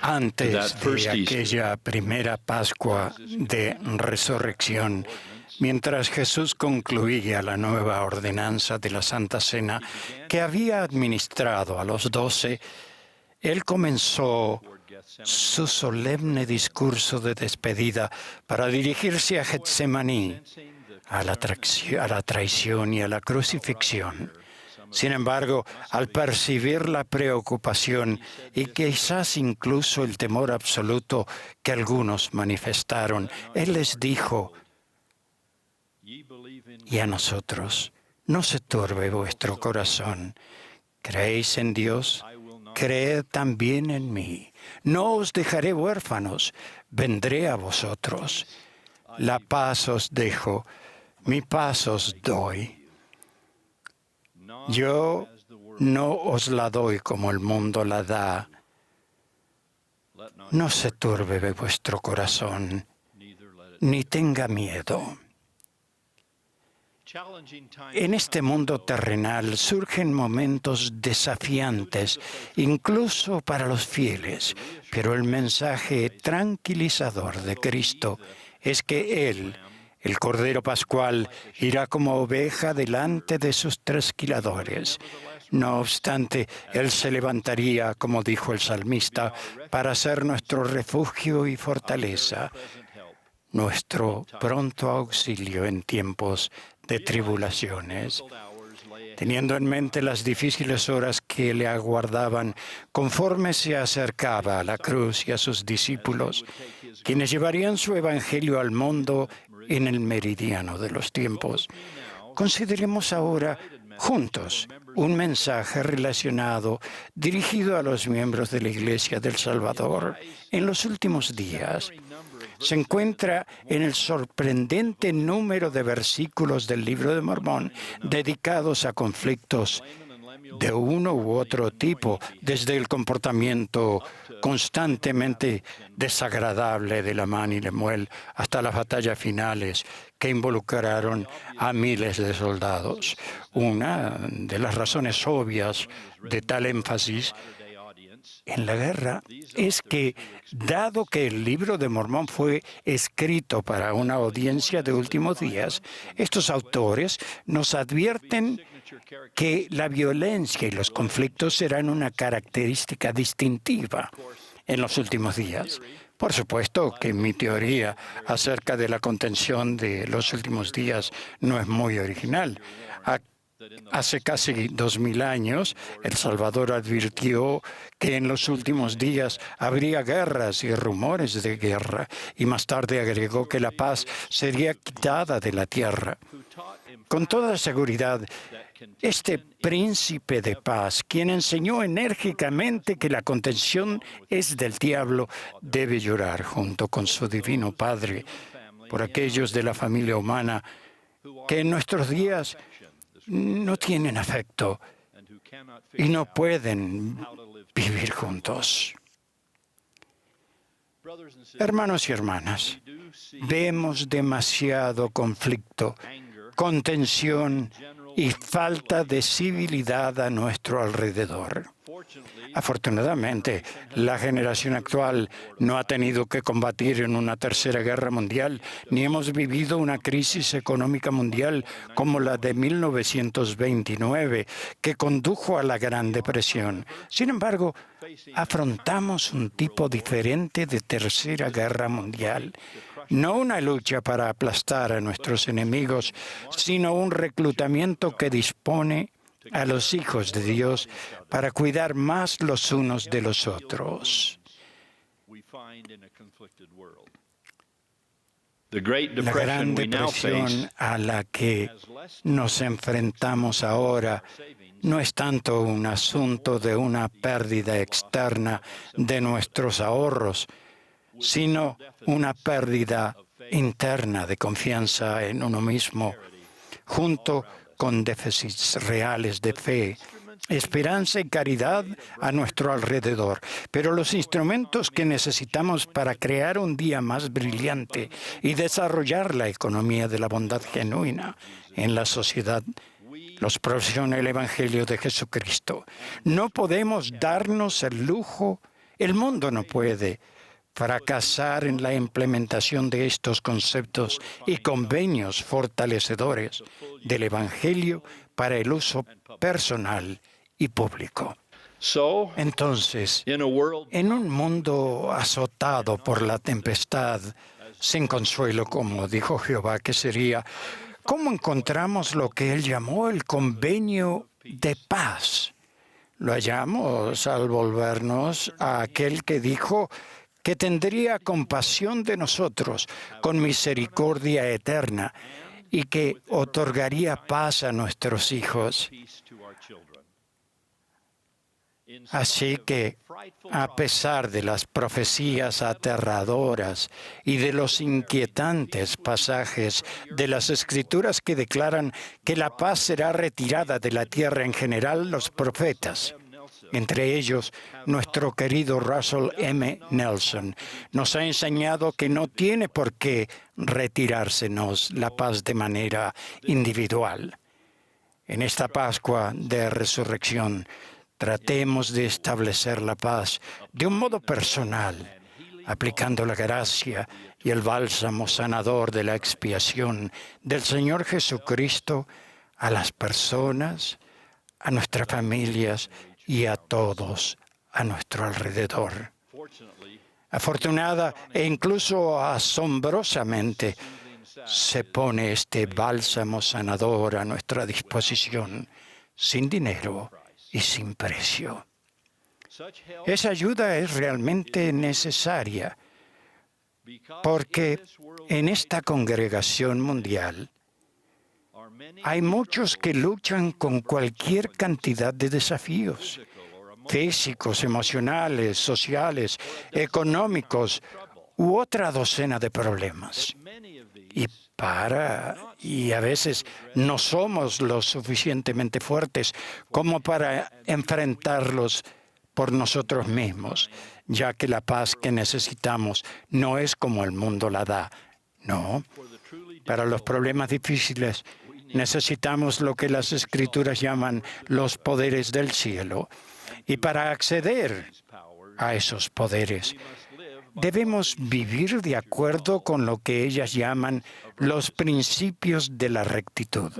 Antes de aquella primera Pascua de Resurrección, mientras Jesús concluía la nueva ordenanza de la Santa Cena que había administrado a los 12, Él comenzó su solemne discurso de despedida para dirigirse a Getsemaní, a la traición y a la crucifixión. Sin embargo, al percibir la preocupación y quizás incluso el temor absoluto que algunos manifestaron, Él les dijo: y a nosotros, no se turbe vuestro corazón. ¿Creéis en Dios? Creed también en mí. No os dejaré huérfanos, vendré a vosotros. La paz os dejo, mi paz os doy. Yo no os la doy como el mundo la da. No se turbe vuestro corazón, ni tenga miedo. En este mundo terrenal surgen momentos desafiantes, incluso para los fieles, pero el mensaje tranquilizador de Cristo es que Él, el Cordero Pascual, irá como oveja delante de sus trasquiladores. No obstante, Él se levantaría, como dijo el salmista, para ser nuestro refugio y fortaleza, nuestro pronto auxilio en tiempos de tribulaciones. Teniendo en mente las difíciles horas que le aguardaban conforme se acercaba a la cruz y a sus discípulos, quienes llevarían su evangelio al mundo en el meridiano de los tiempos, consideremos ahora juntos un mensaje relacionado dirigido a los miembros de la Iglesia del Salvador en los últimos días. Se encuentra en el sorprendente número de versículos del Libro de Mormón dedicados a conflictos de uno u otro tipo, desde el comportamiento constantemente desagradable de Lamán y Lemuel hasta las batallas finales que involucraron a miles de soldados. Una de las razones obvias de tal énfasis en la guerra es que, dado que el Libro de Mormón fue escrito para una audiencia de últimos días, estos autores nos advierten que la violencia y los conflictos serán una característica distintiva en los últimos días. Por supuesto que mi teoría acerca de la contención de los últimos días no es muy original. Hace casi 2000 años, El Salvador advirtió que en los últimos días habría guerras y rumores de guerra, y más tarde agregó que la paz sería quitada de la tierra. Con toda seguridad, este príncipe de paz, quien enseñó enérgicamente que la contención es del diablo, debe llorar junto con su divino Padre por aquellos de la familia humana que en nuestros días no tienen afecto y no pueden vivir juntos. Hermanos y hermanas, vemos demasiado conflicto, contención y falta de civilidad a nuestro alrededor. Afortunadamente, la generación actual no ha tenido que combatir en una tercera guerra mundial, ni hemos vivido una crisis económica mundial como la de 1929, que condujo a la Gran Depresión. Sin embargo, afrontamos un tipo diferente de tercera guerra mundial. No una lucha para aplastar a nuestros enemigos, sino un reclutamiento que dispone a los hijos de Dios para cuidar más los unos de los otros. La Gran Depresión a la que nos enfrentamos ahora no es tanto un asunto de una pérdida externa de nuestros ahorros, sino una pérdida interna de confianza en uno mismo, junto con déficits reales de fe, esperanza y caridad a nuestro alrededor. Pero los instrumentos que necesitamos para crear un día más brillante y desarrollar la economía de la bondad genuina en la sociedad los proporciona el Evangelio de Jesucristo. No podemos darnos el lujo El mundo no puede fracasar en la implementación de estos conceptos y convenios fortalecedores del Evangelio para el uso personal y público. Entonces, en un mundo azotado por la tempestad, sin consuelo, como dijo Jehová que sería, ¿cómo encontramos lo que él llamó el convenio de paz? Lo hallamos al volvernos a aquel que dijo que tendría compasión de nosotros con misericordia eterna y que otorgaría paz a nuestros hijos. Así que, a pesar de las profecías aterradoras y de los inquietantes pasajes de las Escrituras que declaran que la paz será retirada de la tierra en general, los profetas, entre ellos nuestro querido Russell M. Nelson, nos ha enseñado que no tiene por qué retirársenos la paz de manera individual. En esta Pascua de Resurrección, tratemos de establecer la paz de un modo personal, aplicando la gracia y el bálsamo sanador de la expiación del Señor Jesucristo a las personas, a nuestras familias y a todos a nuestro alrededor. Afortunada e incluso asombrosamente, se pone este bálsamo sanador a nuestra disposición, sin dinero y sin precio. Esa ayuda es realmente necesaria, porque en esta congregación mundial hay muchos que luchan con cualquier cantidad de desafíos físicos, emocionales, sociales, económicos u otra docena de problemas. Y a veces no somos lo suficientemente fuertes como para enfrentarlos por nosotros mismos, ya que la paz que necesitamos no es como el mundo la da. No, para los problemas difíciles necesitamos lo que las Escrituras llaman los poderes del cielo. Y para acceder a esos poderes, debemos vivir de acuerdo con lo que ellas llaman los principios de la rectitud.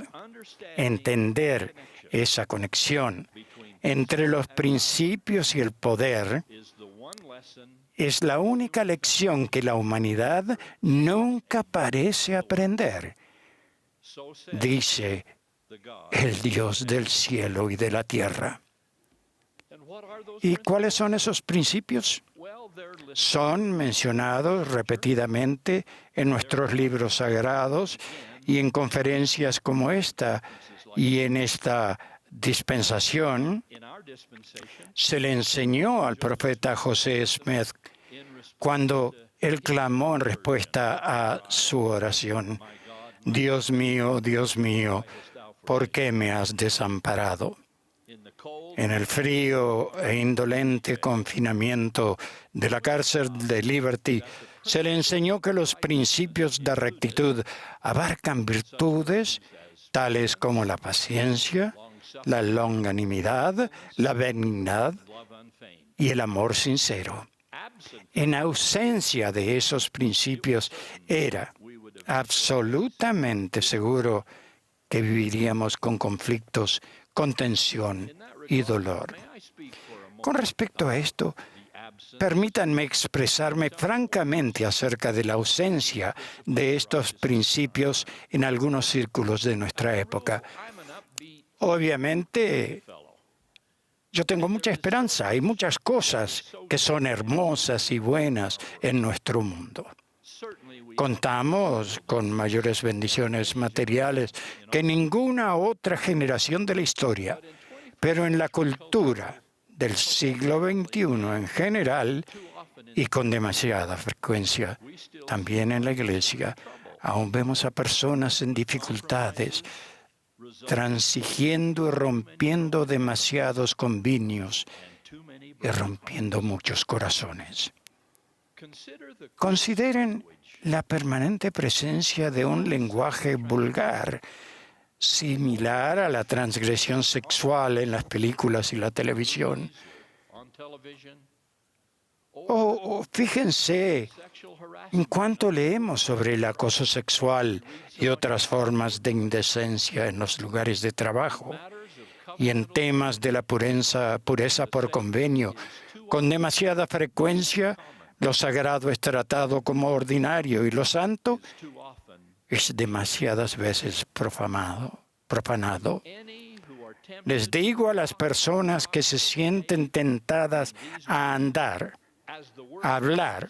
Entender esa conexión entre los principios y el poder es la única lección que la humanidad nunca parece aprender, dice el Dios del cielo y de la tierra. ¿Y cuáles son esos principios? Son mencionados repetidamente en nuestros libros sagrados y en conferencias como esta. Y en esta dispensación se le enseñó al profeta José Smith cuando él clamó en respuesta a su oración: Dios mío, ¿por qué me has desamparado? En el frío e indolente confinamiento de la cárcel de Liberty, se le enseñó que los principios de rectitud abarcan virtudes tales como la paciencia, la longanimidad, la benignidad y el amor sincero. En ausencia de esos principios, era absolutamente seguro que viviríamos con conflictos, con tensión y dolor. Con respecto a esto, permítanme expresarme francamente acerca de la ausencia de estos principios en algunos círculos de nuestra época. Obviamente, yo tengo mucha esperanza. Hay muchas cosas que son hermosas y buenas en nuestro mundo. Contamos con mayores bendiciones materiales que ninguna otra generación de la historia, pero en la cultura del siglo XXI en general y con demasiada frecuencia, también en la Iglesia, aún vemos a personas en dificultades, transigiendo y rompiendo demasiados convenios y rompiendo muchos corazones. Consideren la permanente presencia de un lenguaje vulgar, similar a la transgresión sexual en las películas y la televisión. O fíjense en cuanto leemos sobre el acoso sexual y otras formas de indecencia en los lugares de trabajo y en temas de la pureza por convenio. Con demasiada frecuencia, lo sagrado es tratado como ordinario y lo santo es demasiadas veces profanado. Les digo a las personas que se sienten tentadas a andar, a hablar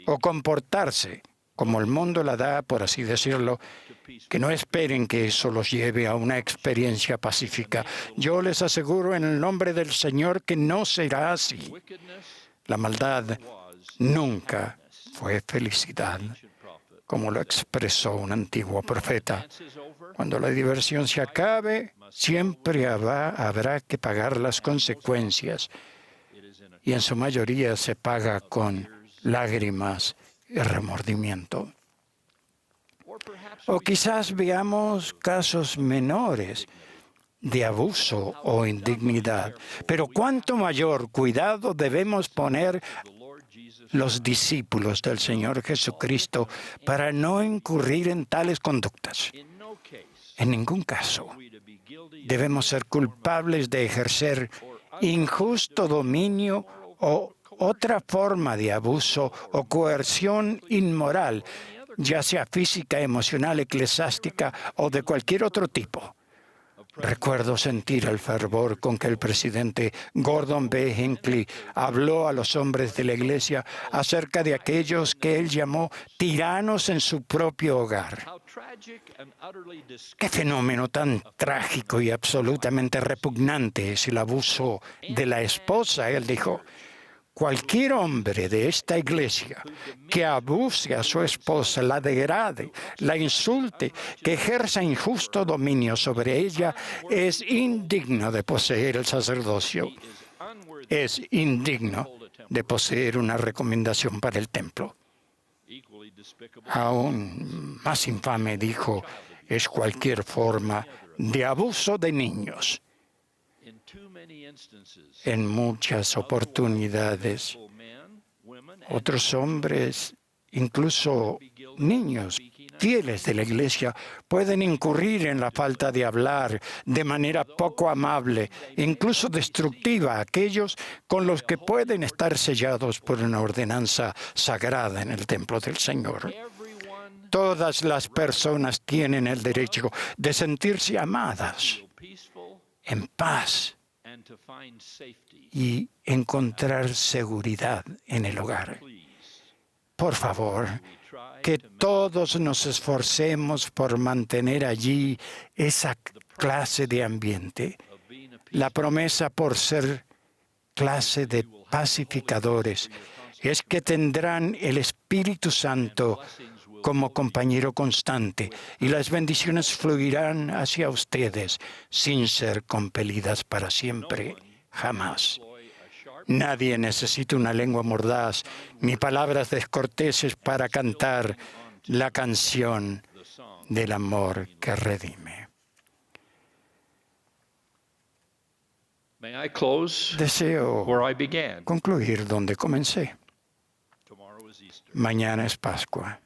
o comportarse como el mundo la da, por así decirlo, que no esperen que eso los lleve a una experiencia pacífica. Yo les aseguro en el nombre del Señor que no será así. La maldad nunca fue felicidad, como lo expresó un antiguo profeta. Cuando la diversión se acabe, siempre habrá que pagar las consecuencias, y en su mayoría se paga con lágrimas y remordimiento. O quizás veamos casos menores de abuso o indignidad, pero cuánto mayor cuidado debemos poner los discípulos del Señor Jesucristo para no incurrir en tales conductas. En ningún caso debemos ser culpables de ejercer injusto dominio o otra forma de abuso o coerción inmoral, ya sea física, emocional, eclesiástica o de cualquier otro tipo. Recuerdo sentir el fervor con que el presidente Gordon B. Hinckley habló a los hombres de la Iglesia acerca de aquellos que él llamó tiranos en su propio hogar. Qué fenómeno tan trágico y absolutamente repugnante es el abuso de la esposa, él dijo. Cualquier hombre de esta iglesia que abuse a su esposa, la degrade, la insulte, que ejerza injusto dominio sobre ella, es indigno de poseer el sacerdocio. Es indigno de poseer una recomendación para el templo. Aún más infame, dijo, es cualquier forma de abuso de niños. En muchas oportunidades, otros hombres, incluso niños fieles de la Iglesia, pueden incurrir en la falta de hablar de manera poco amable, incluso destructiva, a aquellos con los que pueden estar sellados por una ordenanza sagrada en el templo del Señor. Todas las personas tienen el derecho de sentirse amadas, en paz, y encontrar seguridad en el hogar. Por favor, que todos nos esforcemos por mantener allí esa clase de ambiente. La promesa por ser clase de pacificadores es que tendrán el Espíritu Santo como compañero constante, y las bendiciones fluirán hacia ustedes sin ser compelidas para siempre, jamás. Nadie necesita una lengua mordaz ni palabras descorteses para cantar la canción del amor que redime. Deseo concluir donde comencé. Mañana es Pascua.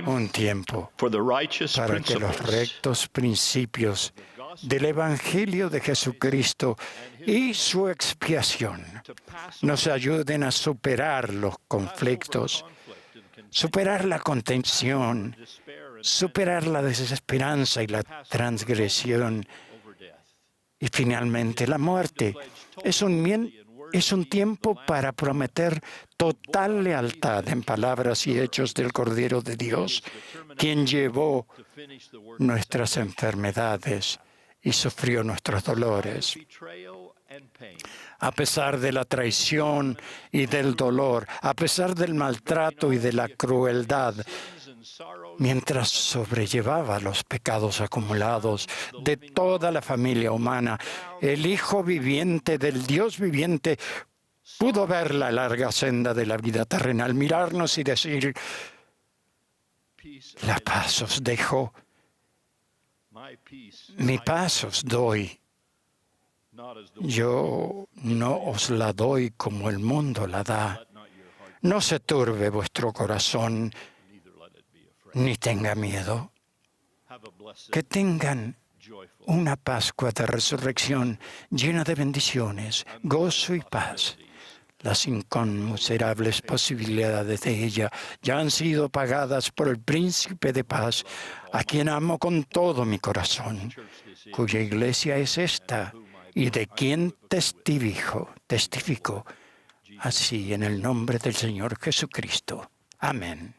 Un tiempo para que los rectos principios del Evangelio de Jesucristo y su expiación nos ayuden a superar los conflictos, superar la contención, superar la desesperanza y la transgresión y finalmente la muerte. Es un tiempo para prometer total lealtad en palabras y hechos del Cordero de Dios, quien llevó nuestras enfermedades y sufrió nuestros dolores. A pesar de la traición y del dolor, a pesar del maltrato y de la crueldad, mientras sobrellevaba los pecados acumulados de toda la familia humana, el Hijo viviente del Dios viviente pudo ver la larga senda de la vida terrenal, mirarnos y decir: la paz os dejo, Mi paz os doy. Yo no os la doy como el mundo la da. No se turbe vuestro corazón, ni tenga miedo. Que tengan una Pascua de resurrección llena de bendiciones, gozo y paz. Las inconmensurables posibilidades de ella ya han sido pagadas por el Príncipe de Paz, a quien amo con todo mi corazón, cuya iglesia es esta y de quien testifico, así en el nombre del Señor Jesucristo. Amén.